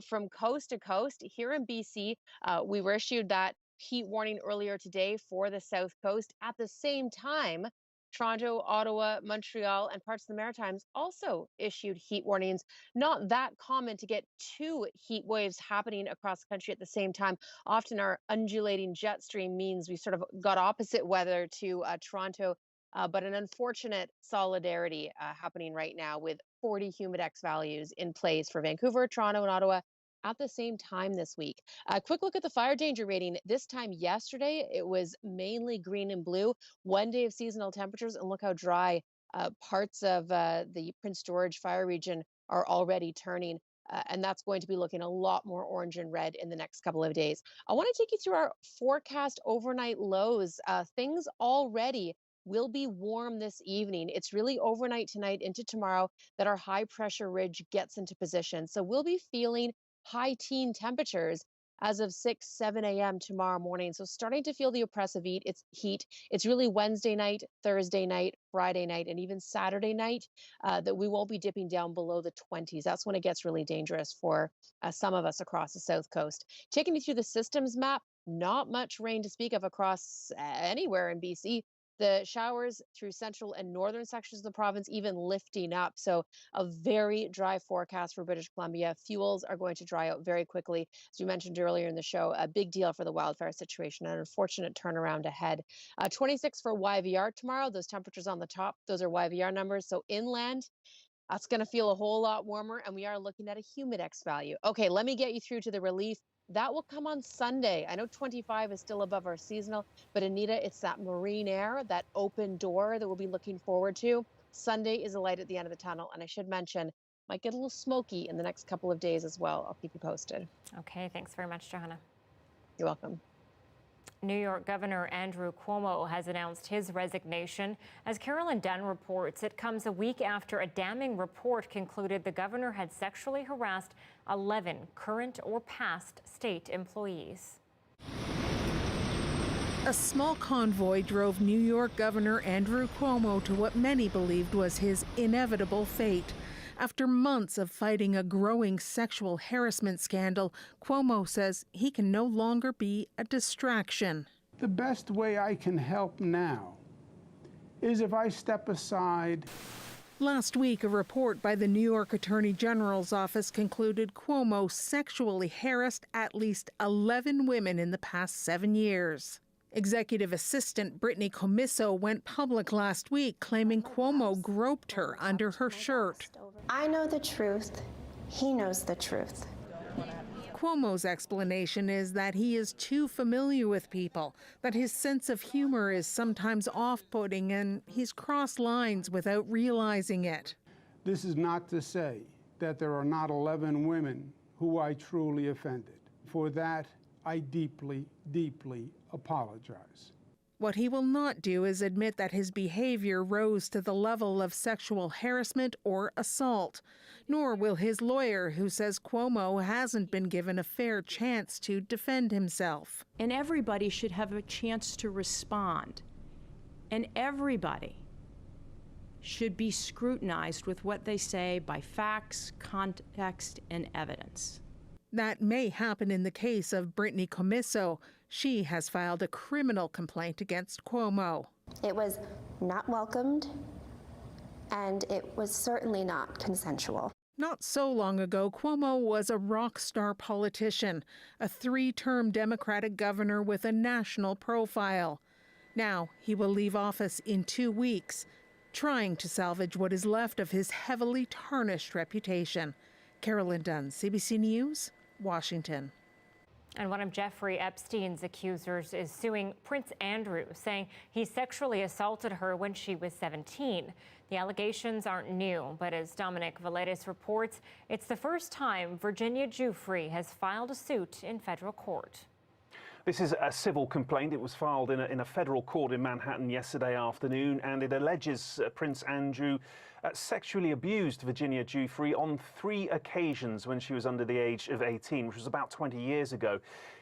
from coast to coast. Here in BC, we were issued that heat warning earlier today for the South Coast. At the same time, Toronto, Ottawa, Montreal, and parts of the Maritimes also issued heat warnings. Not that common to get two heat waves happening across the country at the same time. Often our undulating jet stream means we sort of got opposite weather to Toronto, but an unfortunate solidarity happening right now with 40 humidex values in place for Vancouver, Toronto, and Ottawa at the same time this week. A quick look at the fire danger rating. This time yesterday, it was mainly green and blue. 1 day of seasonal temperatures, and look how dry parts of the Prince George fire region are already turning. And that's going to be looking a lot more orange and red in the next couple of days. I want to take you through our forecast overnight lows. Things already will be warm this evening. It's really overnight tonight into tomorrow that our high pressure ridge gets into position. So we'll be feeling high teen temperatures as of 6, 7 a.m. tomorrow morning. So starting to feel the oppressive heat. It's really Wednesday night, Thursday night, Friday night, and even Saturday night that we won't be dipping down below the 20s. That's when it gets really dangerous for some of us across the South Coast. Taking you through the systems map, not much rain to speak of across anywhere in BC. The showers through central and northern sections of the province even lifting up. So a very dry forecast for British Columbia. Fuels are going to dry out very quickly. As you mentioned earlier in the show, a big deal for the wildfire situation, an unfortunate turnaround ahead. 26 for YVR tomorrow. Those temperatures on the top, those are YVR numbers. So inland, that's going to feel a whole lot warmer, and we are looking at a humidex value. Okay, let me get you through to the relief. That will come on Sunday. I know 25 is still above our seasonal, but Anita, it's that marine air, that open door that we'll be looking forward to. Sunday is a light at the end of the tunnel, and I should mention, might get a little smoky in the next couple of days as well. I'll keep you posted. Okay, thanks very much, Johanna. You're welcome. New York Governor Andrew Cuomo has announced his resignation. As Carolyn Dunn reports, it comes a week after a damning report concluded the governor had sexually harassed 11 current or past state employees. A small convoy drove New York Governor Andrew Cuomo to what many believed was his inevitable fate. After months of fighting a growing sexual harassment scandal, Cuomo says he can no longer be a distraction. The best way I can help now is if I step aside. Last week, a report by the New York Attorney General's office concluded Cuomo sexually harassed at least 11 women in the past 7 years. Executive Assistant Brittany Commisso went public last week claiming Cuomo groped her under her shirt. I know the truth. He knows the truth. Cuomo's explanation is that he is too familiar with people, that his sense of humor is sometimes off-putting, and he's crossed lines without realizing it. This is not to say that there are not 11 women who I truly offended. For that, I deeply, deeply apologize. What he will not do is admit that his behavior rose to the level of sexual harassment or assault, nor will his lawyer, who says Cuomo hasn't been given a fair chance to defend himself. And everybody should have a chance to respond. And everybody should be scrutinized with what they say by facts, context, and evidence. That may happen in the case of Brittany Commisso. She has filed a criminal complaint against Cuomo. It was not welcomed, and it was certainly not consensual. Not so long ago, Cuomo was a rock star politician, a 3-term Democratic governor with a national profile. Now he will leave office in 2 weeks, trying to salvage what is left of his heavily tarnished reputation. Carolyn Dunn, CBC News, Washington. And one of Jeffrey Epstein's accusers is suing Prince Andrew, saying he sexually assaulted her when she was 17. The allegations aren't new, but as Dominic Valetis reports, it's the first time Virginia Giuffre has filed a suit in federal court. This is a civil complaint. It was filed in a federal court in Manhattan yesterday afternoon, and it alleges Prince Andrew sexually abused Virginia Giuffre on 3 occasions when she was under the age of 18, which was about 20 years ago.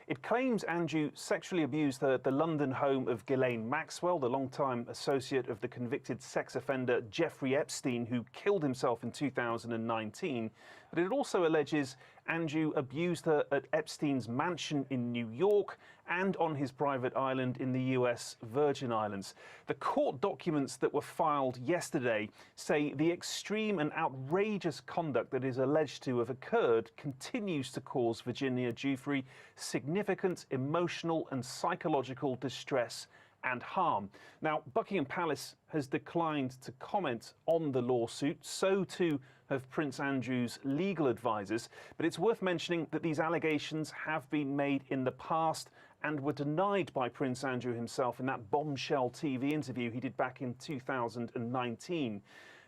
It claims Andrew sexually abused the London home of Ghislaine Maxwell, the longtime associate of the convicted sex offender Jeffrey Epstein, who killed himself in 2019. But it also alleges Andrew abused her at Epstein's mansion in New York and on his private island in the US Virgin Islands. The court documents that were filed yesterday say the extreme and outrageous conduct that is alleged to have occurred continues to cause Virginia Giuffre significant emotional and psychological distress and harm. Now, Buckingham Palace has declined to comment on the lawsuit, so too have Prince Andrew's legal advisors, but it's worth mentioning that these allegations have been made in the past and were denied by Prince Andrew himself in that bombshell TV interview he did back in 2019.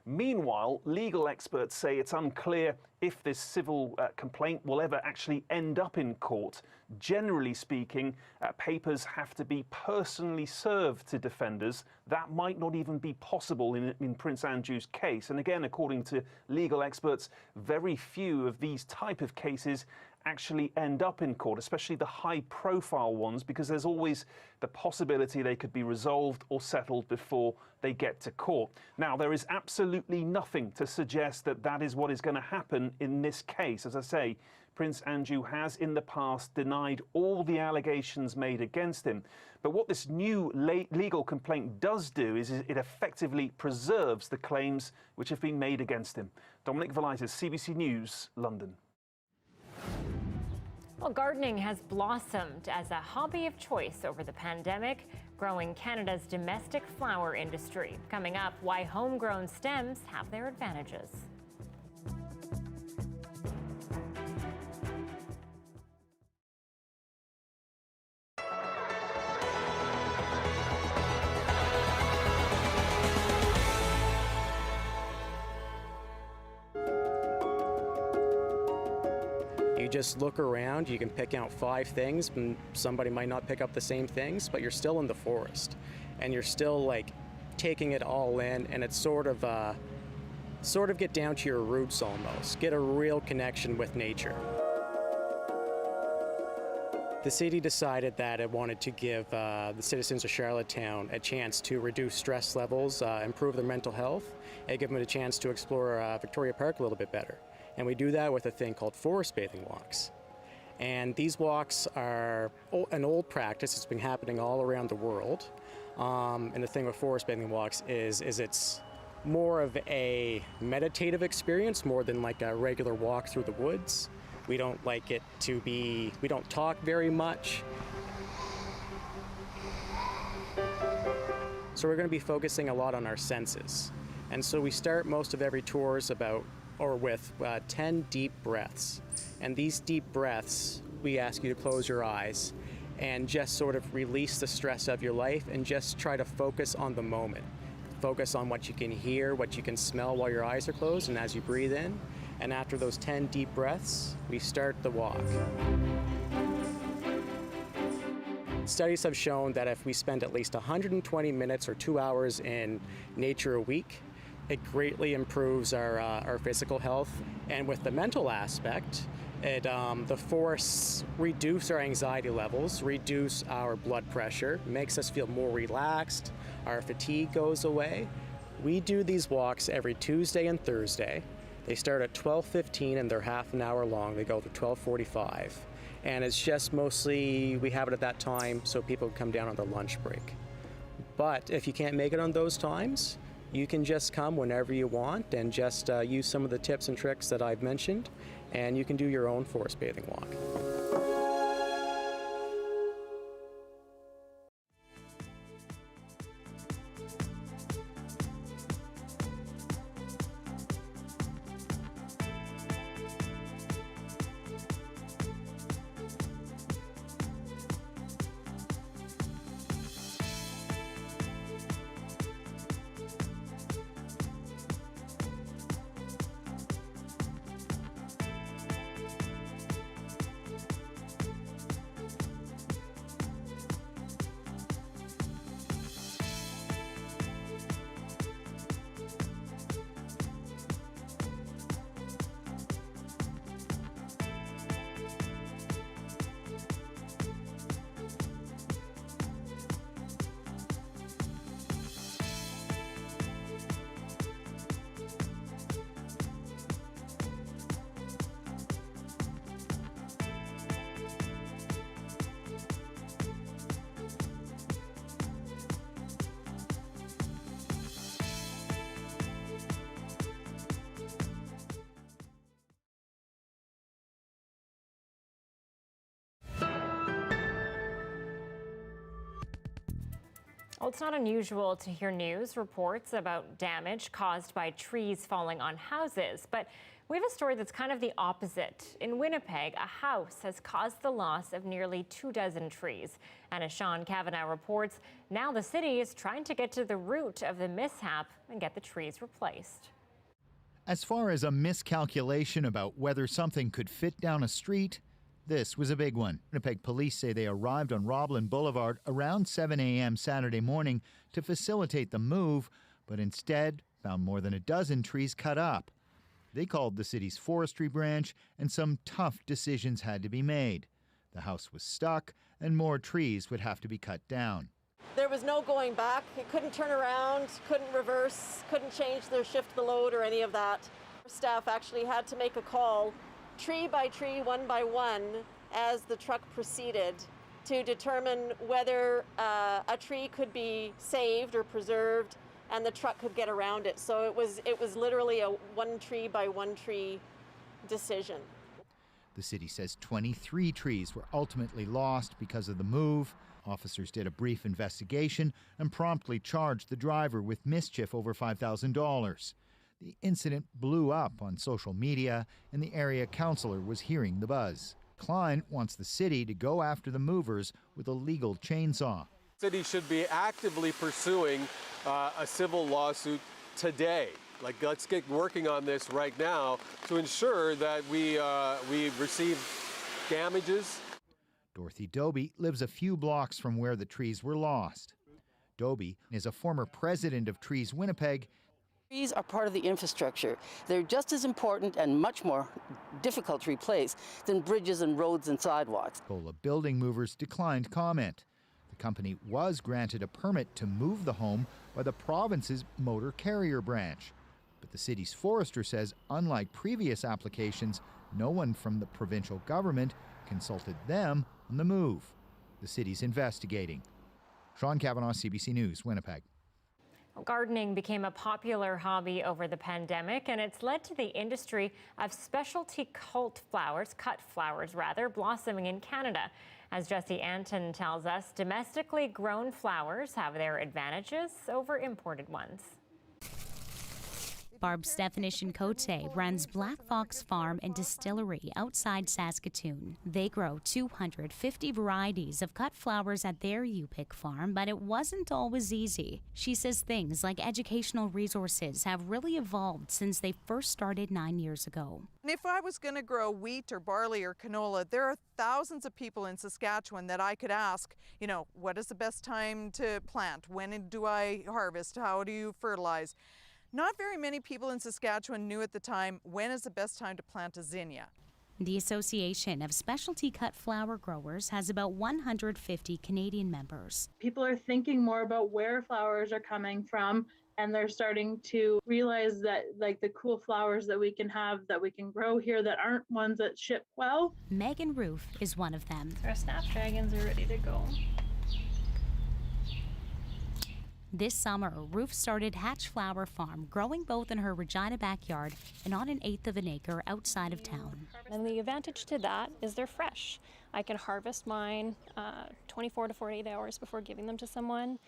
Meanwhile, legal experts say it's unclear if this civil complaint will ever actually end up in court. Generally speaking, papers have to be personally served to defenders. That might not even be possible in Prince Andrew's case. And again, according to legal experts, very few of these type of cases actually end up in court, especially the high-profile ones, because there's always the possibility they could be resolved or settled before they get to court. Now, there is absolutely nothing to suggest that that is what is going to happen in this case. As I say, Prince Andrew has in the past denied all the allegations made against him. But what this new legal complaint does do is it effectively preserves the claims which have been made against him. Dominic Valitis, CBC News, London. Well, gardening has blossomed as a hobby of choice over the pandemic, growing Canada's domestic flower industry. Coming up, why homegrown stems have their advantages. Just look around, you can pick out 5 things, and somebody might not pick up the same things, but you're still in the forest and you're still like taking it all in, and it's sort of get down to your roots almost, get a real connection with nature. The city decided that it wanted to give the citizens of Charlottetown a chance to reduce stress levels, improve their mental health, and give them a chance to explore Victoria Park a little bit better. And we do that with a thing called forest bathing walks. And these walks are an old practice. It's been happening all around the world. And the thing with forest bathing walks is it's more of a meditative experience more than like a regular walk through the woods. We don't like it to be, we don't talk very much. So we're going to be focusing a lot on our senses. And so we start most of every tours with 10 deep breaths. And these deep breaths, we ask you to close your eyes and just sort of release the stress of your life and just try to focus on the moment. Focus on what you can hear, what you can smell while your eyes are closed and as you breathe in. And after those 10 deep breaths, we start the walk. Studies have shown that if we spend at least 120 minutes or 2 hours in nature a week, it greatly improves our physical health. And with the mental aspect, the forests reduce our anxiety levels, reduce our blood pressure, makes us feel more relaxed, our fatigue goes away. We do these walks every Tuesday and Thursday. They start at 12:15 and they're half an hour long. They go to 12:45. And it's just mostly, we have it at that time so people can come down on their lunch break. But if you can't make it on those times, You can just come whenever you want and just use some of the tips and tricks that I've mentioned, and you can do your own forest bathing walk. Well, it's not unusual to hear news reports about damage caused by trees falling on houses, but we have a story that's kind of the opposite. In Winnipeg, a house has caused the loss of nearly 24 trees. And as Sean Kavanagh reports, now the city is trying to get to the root of the mishap and get the trees replaced. As far as a miscalculation about whether something could fit down a street, this was a big one. Winnipeg police say they arrived on Roblin Boulevard around 7 a.m. Saturday morning to facilitate the move, but instead found more than a dozen trees cut up. They called the city's forestry branch, and some tough decisions had to be made. The house was stuck, and more trees would have to be cut down. There was no going back. It couldn't turn around, couldn't reverse, couldn't change their shift the load or any of that. Staff actually had to make a call tree by tree, one by one, as the truck proceeded to determine whether a tree could be saved or preserved and the truck could get around it. So it was literally a one tree by one tree decision. The city says 23 trees were ultimately lost because of the move. Officers did a brief investigation and promptly charged the driver with mischief over $5,000. The incident blew up on social media, and the area councillor was hearing the buzz. Klein wants the city to go after the movers with a legal chainsaw. The city should be actively pursuing a civil lawsuit today. Let's get working on this right now to ensure that we receive damages. Dorothy Doby lives a few blocks from where the trees were lost. Doby is a former president of Trees Winnipeg. Trees are part of the infrastructure. They're just as important and much more difficult to replace than bridges and roads and sidewalks. Cola Building Movers declined comment. The company was granted a permit to move the home by the province's motor carrier branch. But the city's forester says, unlike previous applications, no one from the provincial government consulted them on the move. The city's investigating. Sean Kavanagh, CBC News, Winnipeg. Gardening became a popular hobby over the pandemic, and it's led to the industry of specialty cut flowers, blossoming in Canada. As Jesse Anton tells us, domestically grown flowers have their advantages over imported ones. Barb Stefanition-Cote runs Black Fox Farm and Distillery outside Saskatoon. They grow 250 varieties of cut flowers at their U-Pick farm, but it wasn't always easy. She says things like educational resources have really evolved since they first started 9 years ago. If I was going to grow wheat or barley or canola, there are thousands of people in Saskatchewan that I could ask, what is the best time to plant? When do I harvest? How do you fertilize? Not very many people in Saskatchewan knew at the time when is the best time to plant a zinnia. The Association of Specialty Cut Flower Growers has about 150 Canadian members. People are thinking more about where flowers are coming from, and they're starting to realize that the cool flowers that we can have, that we can grow here that aren't ones that ship well. Megan Roof is one of them. Our snapdragons are ready to go. This summer, Ruth started Hatch Flower Farm, growing both in her Regina backyard and on 1/8 of an acre outside of town. And the advantage to that is they're fresh. I can harvest mine 24 to 48 hours before giving them to someone.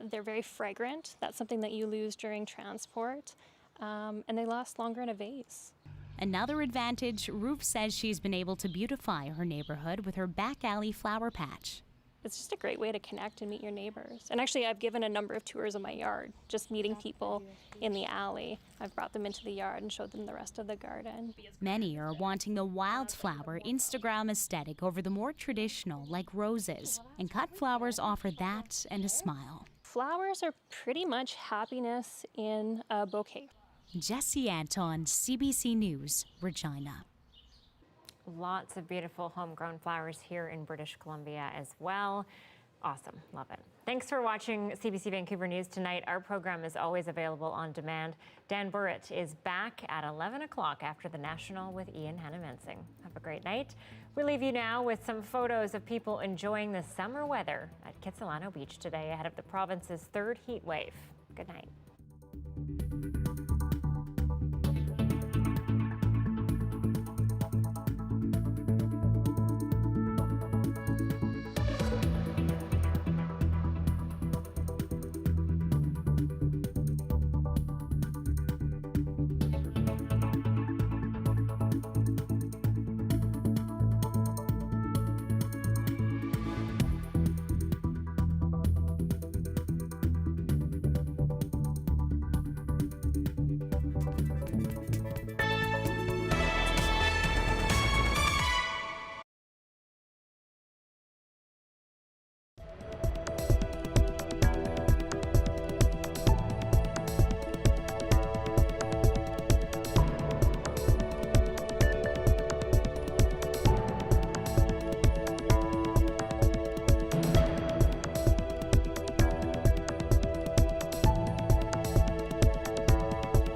They're very fragrant. That's something that you lose during transport. And they last longer in a vase. Another advantage, Ruth says she's been able to beautify her neighborhood with her back alley flower patch. It's just a great way to connect and meet your neighbors. And actually, I've given a number of tours of my yard, just meeting people in the alley. I've brought them into the yard and showed them the rest of the garden. Many are wanting the wildflower Instagram aesthetic over the more traditional, like roses. And cut flowers offer that and a smile. Flowers are pretty much happiness in a bouquet. Jessie Anton, CBC News, Regina. Lots of beautiful homegrown flowers here in British Columbia as well. Awesome, love it. Thanks for watching CBC Vancouver News tonight. Our program is always available on demand. Dan Burritt is back at 11 o'clock after the National with Ian Hannah-Mensing. Have a great night. We leave you now with some photos of people enjoying the summer weather at Kitsilano Beach today ahead of the province's third heat wave. Good night.